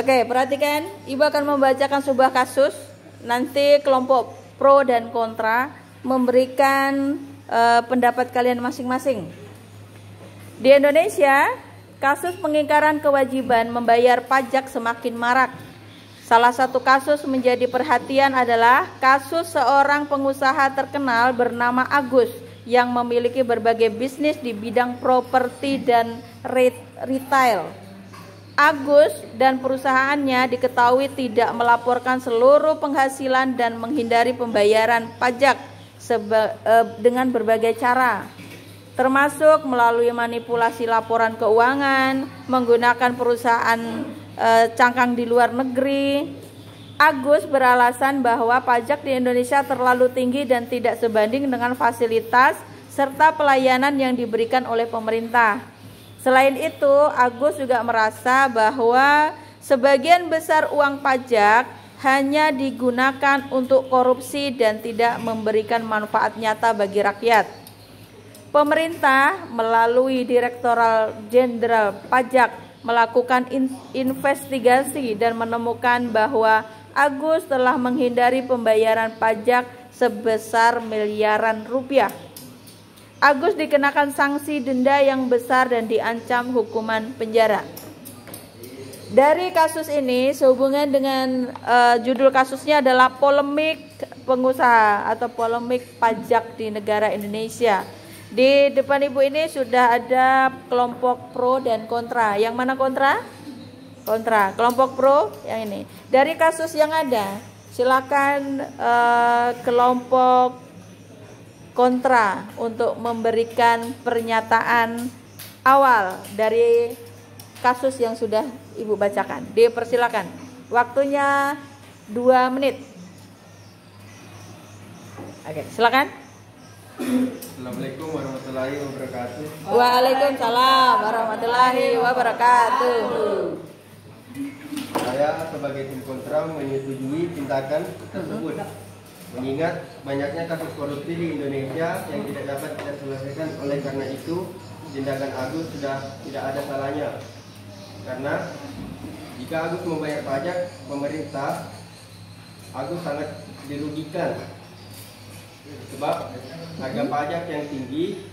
Oke, perhatikan. Ibu akan membacakan sebuah kasus. Nanti kelompok pro dan kontra memberikan pendapat kalian masing-masing. Di Indonesia, kasus pengingkaran kewajiban membayar pajak semakin marak. Salah satu kasus menjadi perhatian adalah kasus seorang pengusaha terkenal bernama Agus yang memiliki berbagai bisnis di bidang properti dan retail. Agus dan perusahaannya diketahui tidak melaporkan seluruh penghasilan dan menghindari pembayaran pajak dengan berbagai cara, termasuk melalui manipulasi laporan keuangan, menggunakan perusahaan cangkang di luar negeri. Agus beralasan bahwa pajak di Indonesia terlalu tinggi dan tidak sebanding dengan fasilitas serta pelayanan yang diberikan oleh pemerintah. Selain itu, Agus juga merasa bahwa sebagian besar uang pajak hanya digunakan untuk korupsi dan tidak memberikan manfaat nyata bagi rakyat. Pemerintah melalui Direktorat Jenderal Pajak melakukan investigasi dan menemukan bahwa Agus telah menghindari pembayaran pajak sebesar miliaran rupiah. Agus dikenakan sanksi denda yang besar dan diancam hukuman penjara. Dari kasus ini sehubungan dengan judul kasusnya adalah polemik pengusaha atau polemik pajak di negara Indonesia. Di depan ibu ini sudah ada kelompok pro dan kontra. Yang mana kontra? Kontra. Kelompok pro yang ini. Dari kasus yang ada, silakan kelompok kontra untuk memberikan pernyataan awal dari kasus yang sudah ibu bacakan. Dipersilakan. Waktunya 2 menit. Oke, silakan. Assalamualaikum warahmatullahi wabarakatuh. Waalaikumsalam warahmatullahi wabarakatuh. Saya sebagai tim kontra menyetujui tindakan tersebut, mengingat banyaknya kasus korupsi di Indonesia yang tidak dapat diselesaikan. Oleh karena itu, tindakan Agus sudah tidak ada salahnya. Karena jika Agus membayar pajak pemerintah, Agus sangat dirugikan. Sebab harga pajak yang tinggi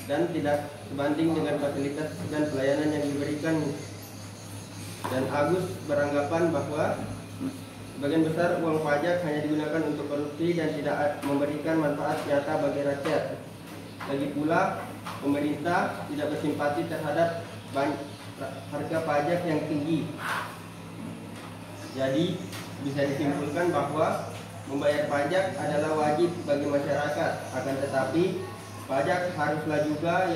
dan tidak sebanding dengan fasilitas dan pelayanan yang diberikan. Dan Agus beranggapan bahwa sebagian besar uang pajak hanya digunakan untuk korupsi dan tidak memberikan manfaat nyata bagi rakyat. Lagi pula, pemerintah tidak bersimpati terhadap harga pajak yang tinggi. Jadi, bisa disimpulkan bahwa membayar pajak adalah wajib bagi masyarakat. Akan tetapi, pajak haruslah juga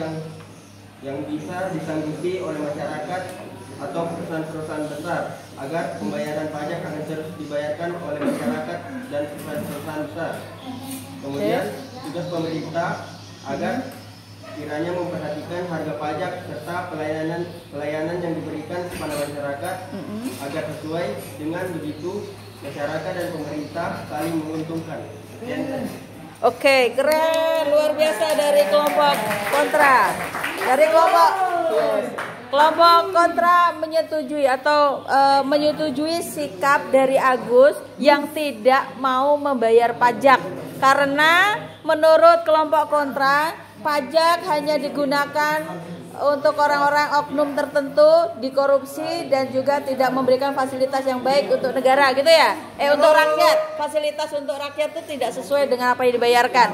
yang bisa disanggupi oleh masyarakat atau perusahaan-perusahaan besar, agar pembayaran pajak akan terus dibayarkan oleh masyarakat dan perusahaan-perusahaan besar. Kemudian tugas pemerintah agar kiranya memperhatikan harga pajak serta pelayanan yang diberikan kepada masyarakat agar sesuai, dengan begitu masyarakat dan pemerintah saling menguntungkan. Oke, keren, luar biasa dari kelompok kontra. Dari kelompok kontra menyetujui atau menyetujui sikap dari Agus yang tidak mau membayar pajak. Karena menurut kelompok kontra, pajak hanya digunakan untuk orang-orang oknum tertentu, dikorupsi dan juga tidak memberikan fasilitas yang baik untuk negara, gitu ya? Untuk rakyat, fasilitas untuk rakyat itu tidak sesuai dengan apa yang dibayarkan.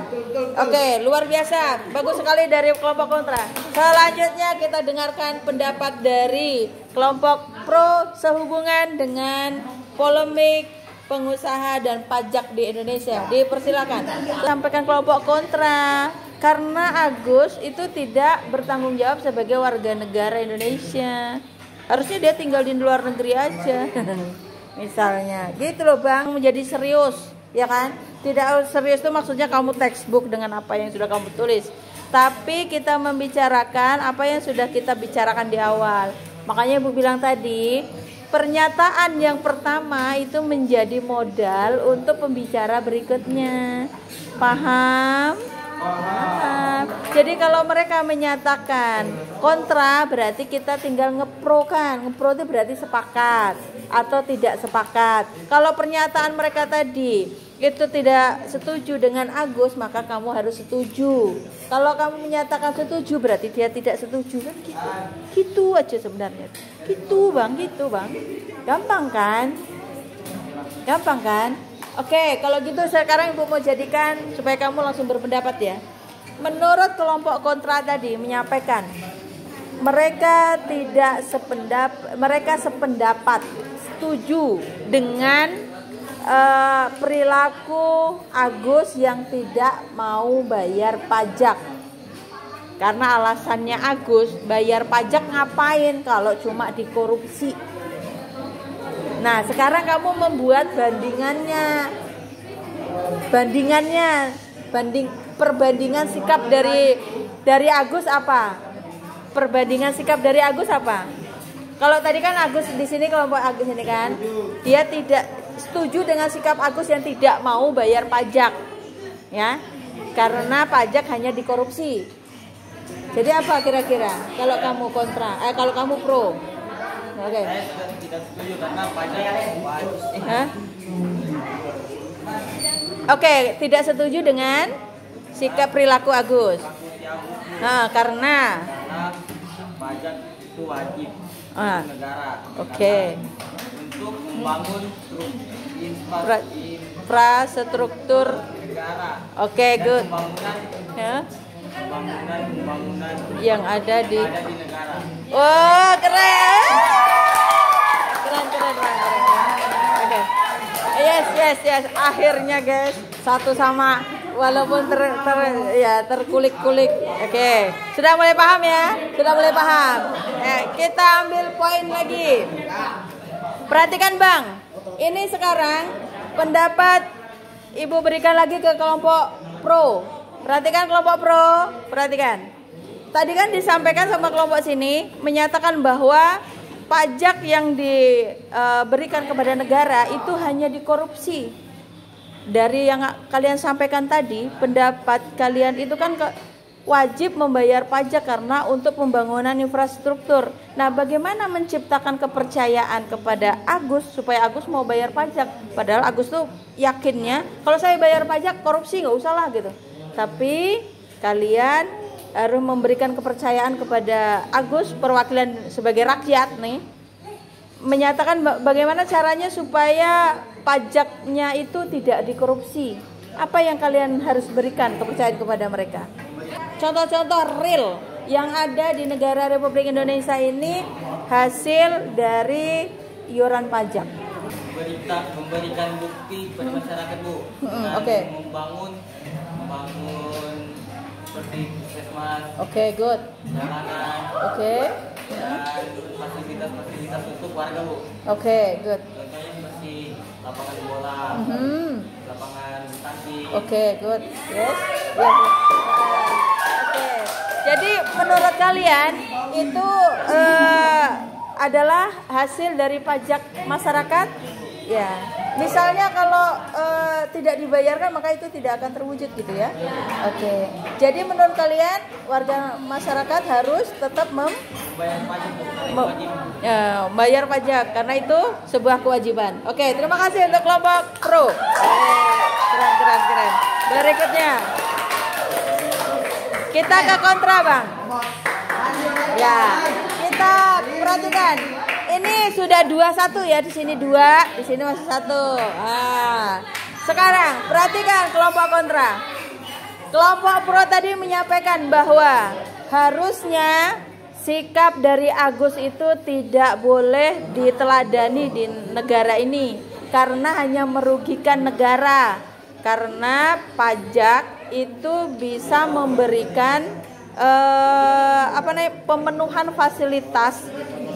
Oke, luar biasa, bagus sekali dari kelompok kontra. Selanjutnya kita dengarkan pendapat dari kelompok pro sehubungan dengan polemik pengusaha dan pajak di Indonesia. Dipersilakan. Sampaikan kelompok kontra. Karena Agus itu tidak bertanggung jawab sebagai warga negara Indonesia. Harusnya dia tinggal di luar negeri aja. Misalnya, gitu loh Bang, menjadi serius, ya kan? Tidak serius itu maksudnya kamu textbook dengan apa yang sudah kamu tulis. Tapi kita membicarakan apa yang sudah kita bicarakan di awal. Makanya Ibu bilang tadi, pernyataan yang pertama itu menjadi modal untuk pembicara berikutnya. Paham? Jadi kalau mereka menyatakan kontra berarti kita tinggal ngepro kan. Ngepro itu berarti sepakat atau tidak sepakat. Kalau pernyataan mereka tadi itu tidak setuju dengan Agus, maka kamu harus setuju. Kalau kamu menyatakan setuju berarti dia tidak setuju kan gitu. Gitu aja sebenarnya. Gitu bang. Gampang kan? Gampang kan? Oke, kalau gitu sekarang Ibu mau jadikan supaya kamu langsung berpendapat ya. Menurut kelompok kontra tadi menyampaikan mereka sependapat setuju dengan perilaku Agus yang tidak mau bayar pajak. Karena alasannya Agus bayar pajak ngapain kalau cuma dikorupsi. Nah, sekarang kamu membuat perbandingan sikap dari Agus apa? Perbandingan sikap dari Agus apa? Kalau tadi kan Agus di sini, kelompok Agus ini kan, dia tidak setuju dengan sikap Agus yang tidak mau bayar pajak, ya, karena pajak hanya dikorupsi. Jadi apa kira-kira? Kalau kamu kontra, kalau kamu pro? Oke. Saya tidak setuju karena pajak wajib. Oke, tidak setuju dengan sikap perilaku Agus. Nah, karena pajak itu wajib negara. Oke. Untuk membangun infrastruktur negara. Oke, good. Pembangunan yang ada di negara. Oh, keren. Keren. Oke. Yes. Akhirnya guys, satu sama walaupun terkulik-kulik. Oke. Sudah mulai paham ya? Kita ambil poin lagi. Perhatikan Bang. Ini sekarang pendapat Ibu berikan lagi ke kelompok pro. Perhatikan kelompok pro. Tadi kan disampaikan sama kelompok sini menyatakan bahwa pajak yang diberikan kepada negara itu hanya dikorupsi. Dari yang kalian sampaikan tadi, pendapat kalian itu kan wajib membayar pajak karena untuk pembangunan infrastruktur. Nah, bagaimana menciptakan kepercayaan kepada Agus supaya Agus mau bayar pajak? Padahal Agus tuh yakinnya kalau saya bayar pajak korupsi nggak usah lah gitu. Tapi kalian harus memberikan kepercayaan kepada Agus, perwakilan sebagai rakyat nih, menyatakan bagaimana caranya supaya pajaknya itu tidak dikorupsi. Apa yang kalian harus berikan kepercayaan kepada mereka? Contoh-contoh real yang ada di negara Republik Indonesia ini hasil dari iuran pajak. Memberikan bukti pada masyarakat, Bu. Oke. Membangun seperti puskesmas. Oke, good. Jalanan. Oke. Dan fasilitas untuk warga, Bu. Oke, good. Contohnya seperti lapangan bola, lapangan tanding. Oke, good. Yes. Oke. Jadi menurut kalian itu adalah hasil dari pajak masyarakat? Ya. Misalnya kalau tidak dibayarkan maka itu tidak akan terwujud gitu ya. Oke. Jadi menurut kalian warga masyarakat harus tetap bayar pajak karena itu sebuah kewajiban. Oke, terima kasih untuk kelompok pro. Keren. Berikutnya kita ke kontra, Bang. Ya, kita perhatikan. Ini sudah 2-1 ya, di sini 2, di sini masih 1. Nah, sekarang perhatikan kelompok kontra. Kelompok pro tadi menyampaikan bahwa harusnya sikap dari Agus itu tidak boleh diteladani di negara ini karena hanya merugikan negara. Karena pajak itu bisa memberikan pemenuhan fasilitas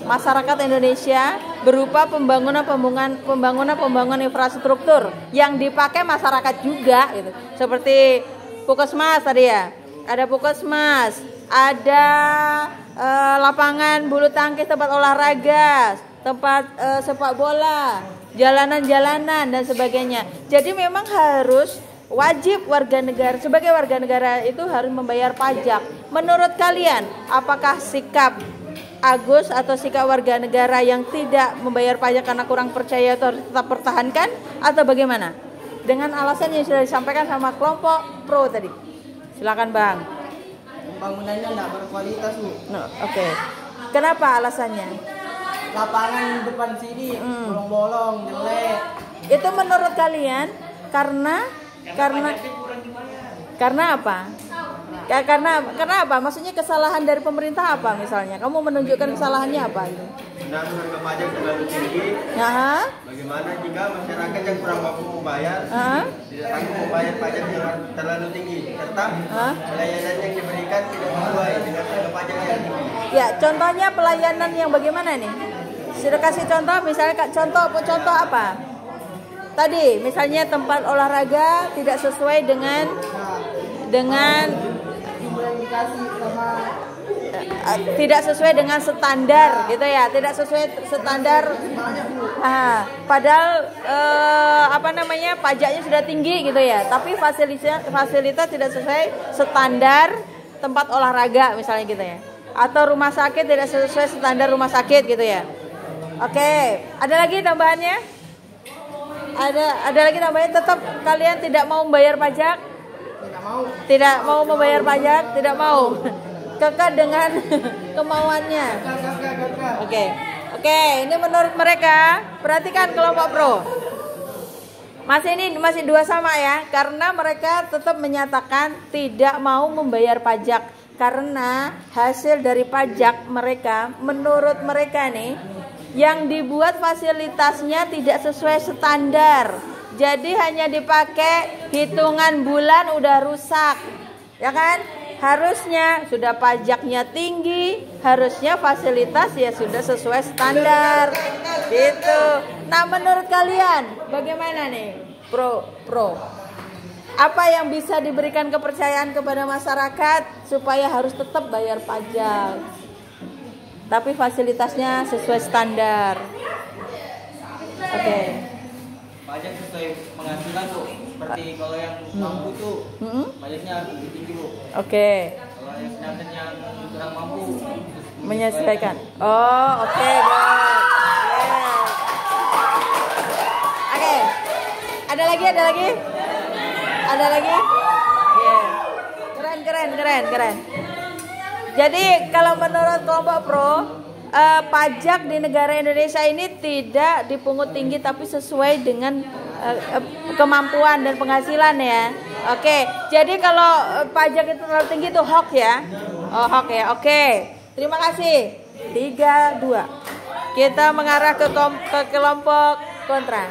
masyarakat Indonesia berupa pembangunan infrastruktur yang dipakai masyarakat juga gitu. Seperti puskesmas tadi ya. Ada puskesmas, ada lapangan bulu tangkis, tempat olahraga, tempat sepak bola, jalanan-jalanan dan sebagainya. Jadi memang harus wajib warga negara, sebagai warga negara itu harus membayar pajak. Menurut kalian, apakah sikap Agus atau sikap warga negara yang tidak membayar pajak karena kurang percaya itu harus tetap pertahankan atau bagaimana? Dengan alasan yang sudah disampaikan sama kelompok pro tadi. Silakan Bang. Pembangunannya tidak berkualitas Bu. Oke. Kenapa alasannya? Lapangan depan sini bolong-bolong, jelek. Itu menurut kalian karena apa? Karena apa? Maksudnya kesalahan dari pemerintah apa misalnya? Kamu menunjukkan kesalahannya apa itu? Dan harga pajak terlalu tinggi. Bagaimana jika masyarakat yang kurang mampu membayar tidak sanggup membayar pajak yang terlalu tinggi, serta pelayanan yang diberikan tidak sesuai dengan harga pajak yang tinggi? Ya, contohnya pelayanan yang bagaimana nih? Sudah kasih contoh, misalnya contoh apa? Tadi, misalnya tempat olahraga tidak sesuai dengan tidak sesuai dengan standar gitu ya, tidak sesuai standar. Padahal pajaknya sudah tinggi gitu ya, tapi fasilitas tidak sesuai standar tempat olahraga misalnya gitu ya, atau rumah sakit tidak sesuai standar rumah sakit gitu ya. Oke, ada lagi tambahannya? Ada lagi tambahannya. Tetap kalian tidak mau membayar pajak? Tidak mau membayar pajak, tidak mau. Kekeh dengan kemauannya. Oke, ini menurut mereka. Perhatikan kelompok pro. Masih dua sama ya, karena mereka tetap menyatakan tidak mau membayar pajak karena hasil dari pajak mereka, menurut mereka nih, yang dibuat fasilitasnya tidak sesuai standar. Jadi hanya dipakai hitungan bulan udah rusak. Ya kan? Harusnya sudah pajaknya tinggi, harusnya fasilitas ya sudah sesuai standar. Gitu. Nah, menurut kalian bagaimana nih? Pro. Apa yang bisa diberikan kepercayaan kepada masyarakat supaya harus tetap bayar pajak, tapi fasilitasnya sesuai standar? Oke. Pajak sesuai penghasilan Bu. Seperti kalau yang mampu tuh pajaknya lebih tinggi Bu. Oke. Kalau yang sedangkan yang kurang mampu Menyesuaikan. Oh, oke, good. Oke. Ada lagi? Yeah. Keren. Jadi kalau menurut kelompok pro, pajak di negara Indonesia ini tidak dipungut tinggi tapi sesuai dengan kemampuan dan penghasilan ya. Oke. Jadi kalau pajak itu terlalu tinggi itu hoax ya. Oh, hoax ya. Oke. Terima kasih. 3-2. Kita mengarah ke kelompok kontra.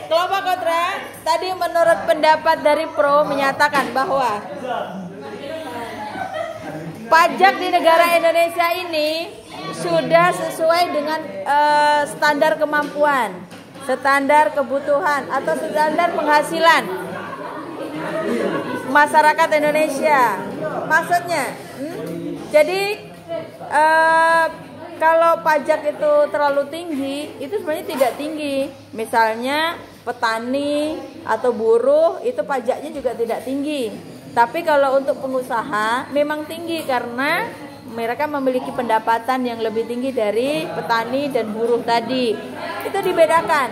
Kelompok kontra tadi menurut pendapat dari pro menyatakan bahwa pajak di negara Indonesia ini sudah sesuai dengan standar kemampuan, standar kebutuhan atau standar penghasilan masyarakat Indonesia. Maksudnya, jadi kalau pajak itu terlalu tinggi, itu sebenarnya tidak tinggi. Misalnya petani atau buruh itu pajaknya juga tidak tinggi. Tapi kalau untuk pengusaha memang tinggi karena mereka memiliki pendapatan yang lebih tinggi dari petani dan buruh tadi. Itu dibedakan.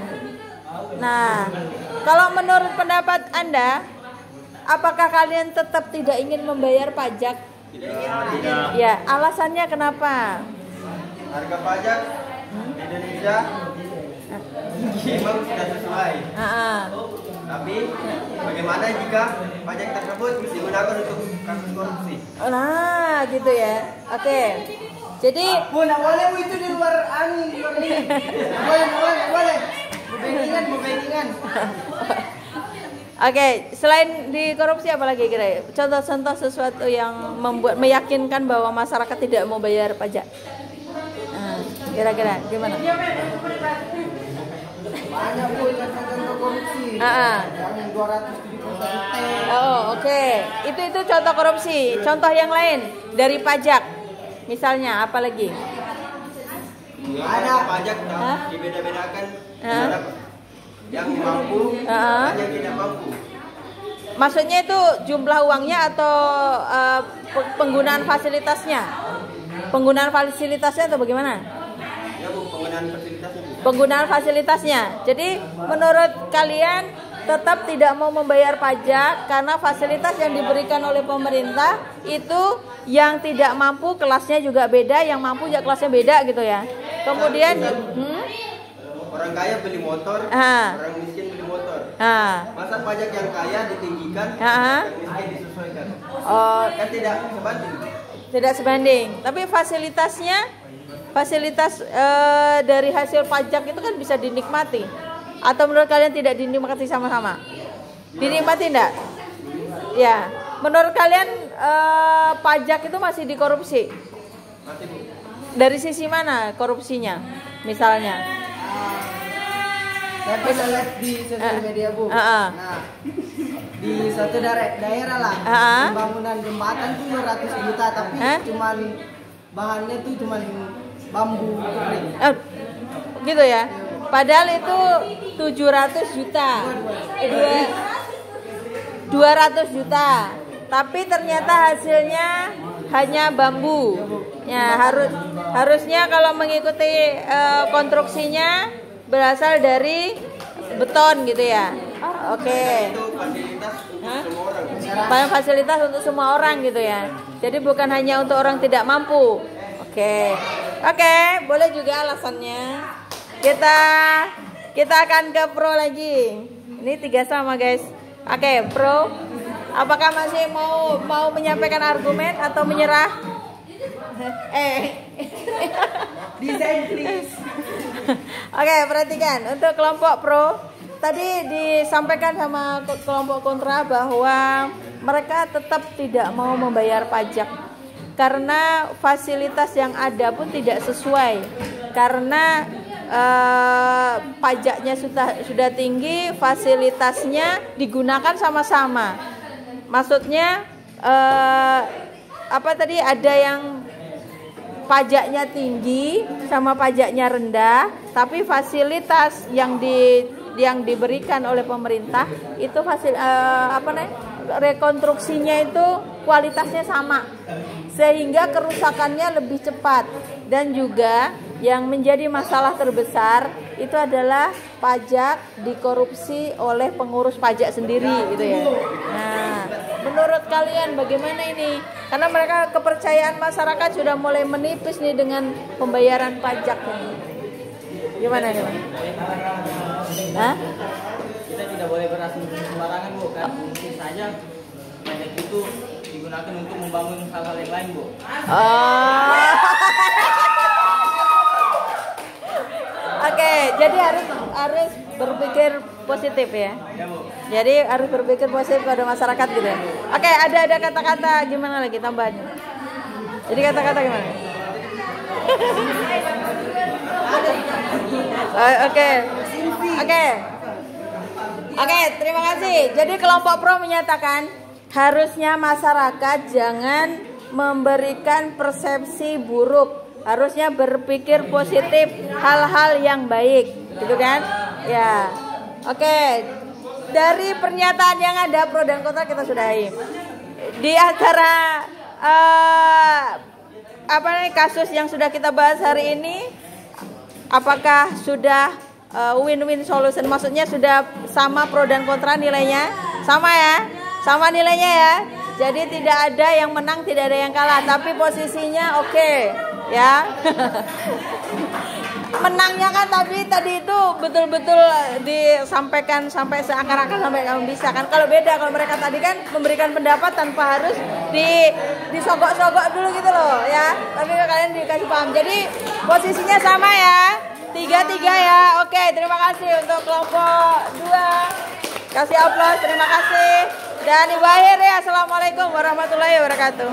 Nah, kalau menurut pendapat Anda, apakah kalian tetap tidak ingin membayar pajak? Tidak. Ya, alasannya kenapa? Harga pajak di Indonesia memang sudah sesuai. Tapi bagaimana jika pajak tersebut digunakan untuk kasus korupsi? Nah, gitu ya. Oke. Jadi nggak boleh itu di luar angin. Boleh. Bebandingan. Oke, selain di korupsi apa lagi kira? Contoh-contoh sesuatu yang meyakinkan bahwa masyarakat tidak mau bayar pajak. Nah, kira-kira gimana? Banyak Bu contoh korupsi. Yang 270 T. Oh, oke. Itu contoh korupsi. Contoh yang lain dari pajak. Misalnya apa lagi? Ada pajak dibeda-bedakan terhadap yang mampu dan yang tidak mampu. Maksudnya itu jumlah uangnya atau penggunaan fasilitasnya? Penggunaan fasilitasnya atau bagaimana? Ya Bu, penggunaan fasilitasnya Bu. Penggunaan fasilitasnya. Jadi menurut kalian tetap tidak mau membayar pajak karena fasilitas yang diberikan oleh pemerintah itu yang tidak mampu kelasnya juga beda, yang mampu ya kelasnya beda gitu ya. Kemudian orang kaya beli motor, orang miskin beli motor. Masa pajak yang kaya ditinggikan, yang miskin disesuaikan? Kan tidak sebanding. Tidak sebanding. Tapi fasilitas dari hasil pajak itu kan bisa dinikmati. Atau menurut kalian tidak dinikmati sama-sama? Dinikmati enggak? Ya. Menurut kalian pajak itu masih dikorupsi? Masih Bu. Dari sisi mana korupsinya? Misalnya? Saya pernah lihat di sosial media Bu. Nah, di suatu daerah lah, pembangunan jembatan tuh 200 juta, tapi cuman bahannya tuh cuman bambu kering. Gitu ya. Padahal itu 700 juta. 200 juta. Tapi ternyata hasilnya hanya bambu. Ya, harusnya kalau mengikuti konstruksinya berasal dari beton gitu ya. Oke. Itu fasilitas untuk semua orang. Fasilitas untuk semua orang gitu ya. Jadi bukan hanya untuk orang tidak mampu. Oke, boleh juga alasannya. Kita akan ke Pro lagi. Ini 3 sama guys. Oke, Pro. Apakah masih mau menyampaikan argumen atau menyerah? Desain please. Oke, perhatikan untuk kelompok Pro. Tadi disampaikan sama kelompok kontra bahwa mereka tetap tidak mau membayar pajak karena fasilitas yang ada pun tidak sesuai. Karena pajaknya sudah tinggi, fasilitasnya digunakan sama-sama. Maksudnya ada yang pajaknya tinggi sama pajaknya rendah, tapi fasilitas yang diberikan oleh pemerintah itu rekonstruksinya itu kualitasnya sama, sehingga kerusakannya lebih cepat. Dan juga yang menjadi masalah terbesar itu adalah pajak dikorupsi oleh pengurus pajak sendiri gitu ya. Nah, menurut kalian bagaimana ini? Karena mereka kepercayaan masyarakat sudah mulai menipis nih dengan pembayaran pajak ini. Gimana nih, Bang? Hah? Kita tidak boleh berasumsi sembarangan, Bu. Kan mungkin saja pajak itu digunakan untuk membangun hal-hal yang lain, Bu. Oke, jadi harus berpikir positif ya. Jadi harus berpikir positif pada masyarakat gitu ya. Oke, ada kata-kata gimana lagi tambahannya? Jadi kata-kata gimana? Oke, terima kasih. Jadi kelompok Pro menyatakan harusnya masyarakat jangan memberikan persepsi buruk. Harusnya berpikir positif, hal-hal yang baik, gitu kan? Ya. Oke. Dari pernyataan yang ada pro dan kontra kita sudahi. Di antara kasus yang sudah kita bahas hari ini, apakah sudah win-win solution? Maksudnya sudah sama pro dan kontra nilainya? Sama ya? Sama nilainya ya? Jadi tidak ada yang menang, tidak ada yang kalah, tapi posisinya oke. Ya. Menangnya kan tapi tadi itu betul-betul disampaikan sampai seakar-akar sampai kamu bisa kan. Kalau beda, kalau mereka tadi kan memberikan pendapat tanpa harus disogok-sogok dulu gitu loh ya. Tapi kalian dikasih paham. Jadi posisinya sama ya. 3-3 ya. Oke, terima kasih untuk kelompok 2. Kasih aplaus, terima kasih. Dan Ibu akhir ya. Assalamualaikum warahmatullahi wabarakatuh.